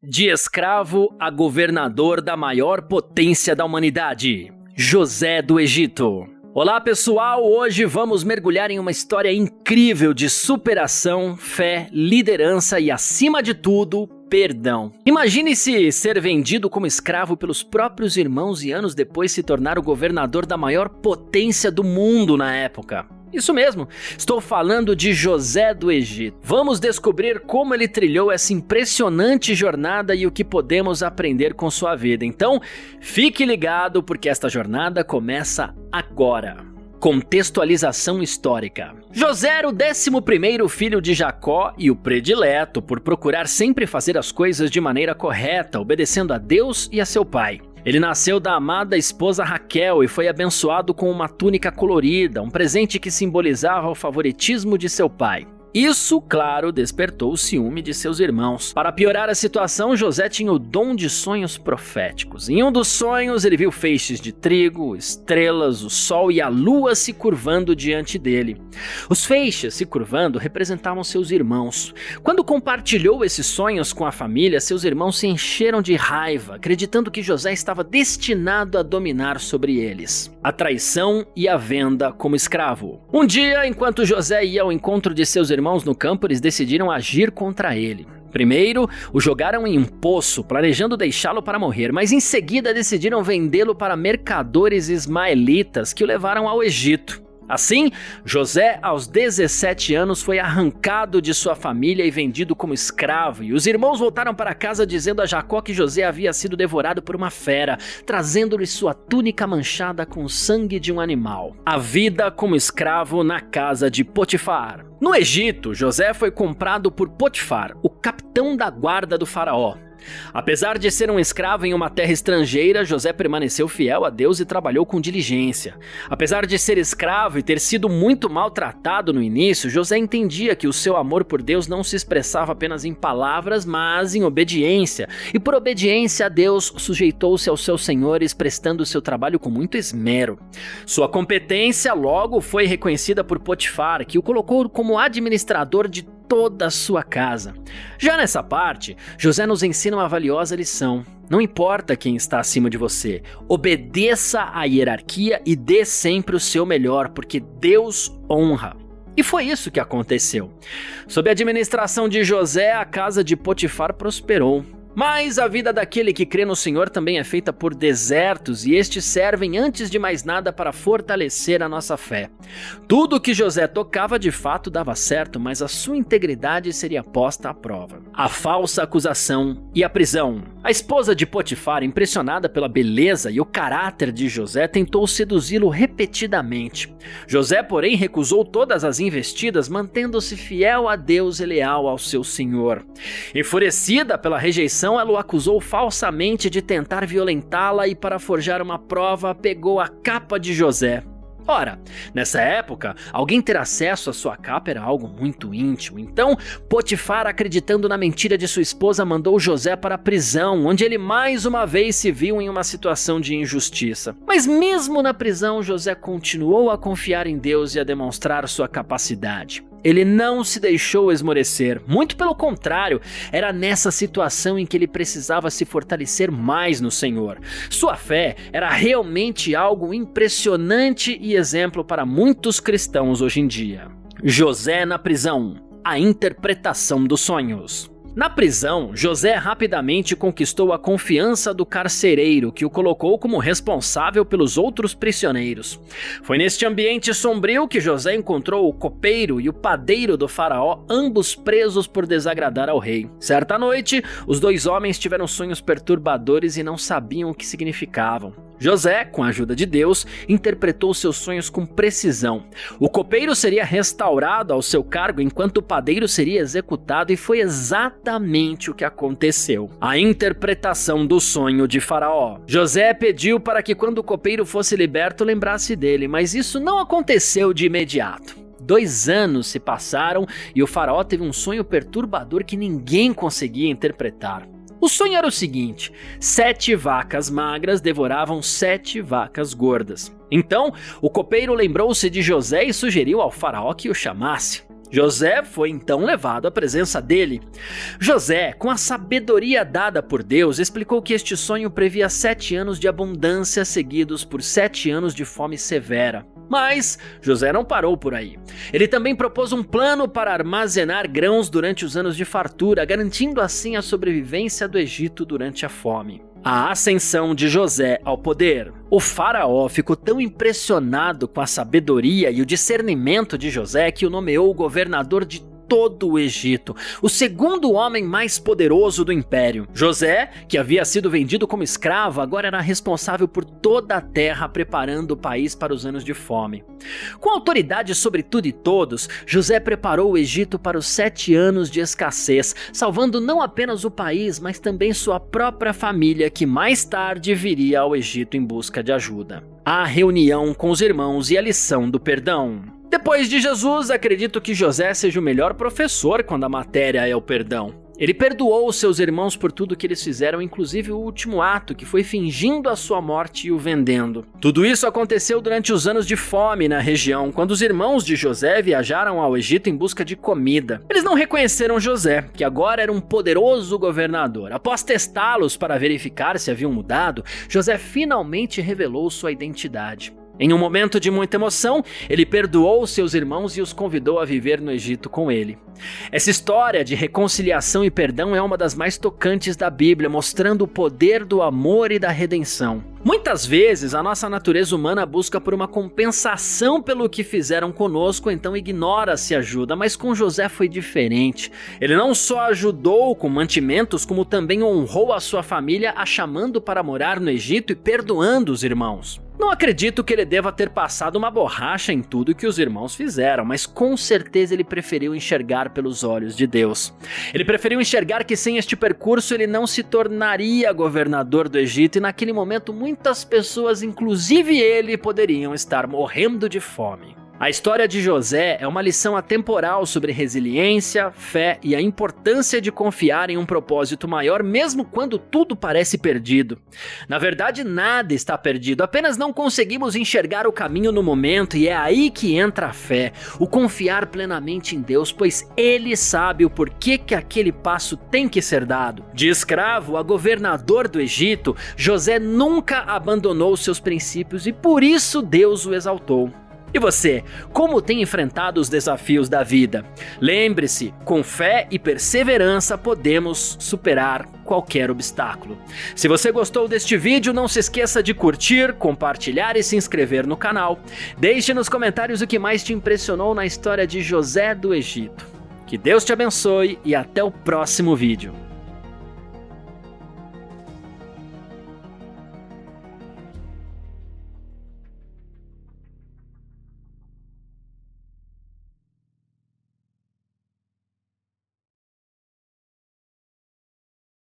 De escravo a governador da maior potência da humanidade, José do Egito. Olá pessoal, hoje vamos mergulhar em uma história incrível de superação, fé, liderança e, acima de tudo, perdão. Imagine-se ser vendido como escravo pelos próprios irmãos e anos depois se tornar o governador da maior potência do mundo na época. Isso mesmo, estou falando de José do Egito. Vamos descobrir como ele trilhou essa impressionante jornada e o que podemos aprender com sua vida. Então, fique ligado porque esta jornada começa agora. Contextualização histórica. José era o 11º filho de Jacó e o predileto por procurar sempre fazer as coisas de maneira correta, obedecendo a Deus e a seu pai. Ele nasceu da amada esposa Raquel e foi abençoado com uma túnica colorida, um presente que simbolizava o favoritismo de seu pai. Isso, claro, despertou o ciúme de seus irmãos. Para piorar a situação, José tinha o dom de sonhos proféticos. Em um dos sonhos, ele viu feixes de trigo, estrelas, o sol e a lua se curvando diante dele. Os feixes se curvando representavam seus irmãos. Quando compartilhou esses sonhos com a família, seus irmãos se encheram de raiva, acreditando que José estava destinado a dominar sobre eles. A traição e a venda como escravo. Um dia, enquanto José ia ao encontro de seus irmãos no campo, eles decidiram agir contra ele. Primeiro, o jogaram em um poço, planejando deixá-lo para morrer, mas em seguida decidiram vendê-lo para mercadores ismaelitas que o levaram ao Egito. Assim, José, aos 17 anos, foi arrancado de sua família e vendido como escravo, e os irmãos voltaram para casa dizendo a Jacó que José havia sido devorado por uma fera, trazendo-lhe sua túnica manchada com o sangue de um animal. A vida como escravo na casa de Potifar. No Egito, José foi comprado por Potifar, o capitão da guarda do faraó. Apesar de ser um escravo em uma terra estrangeira, José permaneceu fiel a Deus e trabalhou com diligência. Apesar de ser escravo e ter sido muito maltratado no início, José entendia que o seu amor por Deus não se expressava apenas em palavras, mas em obediência. E por obediência a Deus, sujeitou-se aos seus senhores, prestando seu trabalho com muito esmero. Sua competência logo foi reconhecida por Potifar, que o colocou como administrador de toda a sua casa. Já nessa parte, José nos ensina uma valiosa lição. Não importa quem está acima de você, obedeça à hierarquia e dê sempre o seu melhor, porque Deus honra. E foi isso que aconteceu. Sob a administração de José, a casa de Potifar prosperou. Mas a vida daquele que crê no Senhor também é feita por desertos, e estes servem antes de mais nada para fortalecer a nossa fé. Tudo que José tocava de fato dava certo, mas a sua integridade seria posta à prova. A falsa acusação e a prisão. A esposa de Potifar, impressionada pela beleza e o caráter de José, tentou seduzi-lo repetidamente. José, porém, recusou todas as investidas, mantendo-se fiel a Deus e leal ao seu senhor. Enfurecida pela rejeição, ela o acusou falsamente de tentar violentá-la e, para forjar uma prova, pegou a capa de José. Ora, nessa época, alguém ter acesso à sua capa era algo muito íntimo. Então, Potifar, acreditando na mentira de sua esposa, mandou José para a prisão, onde ele mais uma vez se viu em uma situação de injustiça. Mas mesmo na prisão, José continuou a confiar em Deus e a demonstrar sua capacidade. Ele não se deixou esmorecer, muito pelo contrário, era nessa situação em que ele precisava se fortalecer mais no Senhor. Sua fé era realmente algo impressionante e exemplo para muitos cristãos hoje em dia. José na prisão, a interpretação dos sonhos. Na prisão, José rapidamente conquistou a confiança do carcereiro, que o colocou como responsável pelos outros prisioneiros. Foi neste ambiente sombrio que José encontrou o copeiro e o padeiro do faraó, ambos presos por desagradar ao rei. Certa noite, os dois homens tiveram sonhos perturbadores e não sabiam o que significavam. José, com a ajuda de Deus, interpretou seus sonhos com precisão. O copeiro seria restaurado ao seu cargo enquanto o padeiro seria executado, e foi exatamente o que aconteceu. A interpretação do sonho de Faraó. José pediu para que quando o copeiro fosse liberto lembrasse dele, mas isso não aconteceu de imediato. 2 anos se passaram e o faraó teve um sonho perturbador que ninguém conseguia interpretar. O sonho era o seguinte: 7 vacas magras devoravam 7 vacas gordas. Então, o copeiro lembrou-se de José e sugeriu ao faraó que o chamasse. José foi então levado à presença dele. José, com a sabedoria dada por Deus, explicou que este sonho previa 7 anos de abundância seguidos por 7 anos de fome severa. Mas José não parou por aí. Ele também propôs um plano para armazenar grãos durante os anos de fartura, garantindo assim a sobrevivência do Egito durante a fome. A ascensão de José ao poder. O faraó ficou tão impressionado com a sabedoria e o discernimento de José que o nomeou governador de todo o Egito, o segundo homem mais poderoso do império. José, que havia sido vendido como escravo, agora era responsável por toda a terra, preparando o país para os anos de fome. Com autoridade sobre tudo e todos, José preparou o Egito para os 7 anos de escassez, salvando não apenas o país, mas também sua própria família, que mais tarde viria ao Egito em busca de ajuda. A reunião com os irmãos e a lição do perdão. Depois de Jesus, acredito que José seja o melhor professor quando a matéria é o perdão. Ele perdoou os seus irmãos por tudo que eles fizeram, inclusive o último ato, que foi fingindo a sua morte e o vendendo. Tudo isso aconteceu durante os anos de fome na região, quando os irmãos de José viajaram ao Egito em busca de comida. Eles não reconheceram José, que agora era um poderoso governador. Após testá-los para verificar se haviam mudado, José finalmente revelou sua identidade. Em um momento de muita emoção, ele perdoou seus irmãos e os convidou a viver no Egito com ele. Essa história de reconciliação e perdão é uma das mais tocantes da Bíblia, mostrando o poder do amor e da redenção. Muitas vezes a nossa natureza humana busca por uma compensação pelo que fizeram conosco, então ignora-se ajuda, mas com José foi diferente. Ele não só ajudou com mantimentos, como também honrou a sua família, a chamando para morar no Egito e perdoando os irmãos. Não acredito que ele deva ter passado uma borracha em tudo que os irmãos fizeram, mas com certeza ele preferiu enxergar pelos olhos de Deus. Ele preferiu enxergar que sem este percurso ele não se tornaria governador do Egito e naquele momento muitas pessoas, inclusive ele, poderiam estar morrendo de fome. A história de José é uma lição atemporal sobre resiliência, fé e a importância de confiar em um propósito maior mesmo quando tudo parece perdido. Na verdade, nada está perdido, apenas não conseguimos enxergar o caminho no momento e é aí que entra a fé, o confiar plenamente em Deus, pois Ele sabe o porquê que aquele passo tem que ser dado. De escravo a governador do Egito, José nunca abandonou seus princípios e por isso Deus o exaltou. E você, como tem enfrentado os desafios da vida? Lembre-se, com fé e perseverança podemos superar qualquer obstáculo. Se você gostou deste vídeo, não se esqueça de curtir, compartilhar e se inscrever no canal. Deixe nos comentários o que mais te impressionou na história de José do Egito. Que Deus te abençoe e até o próximo vídeo.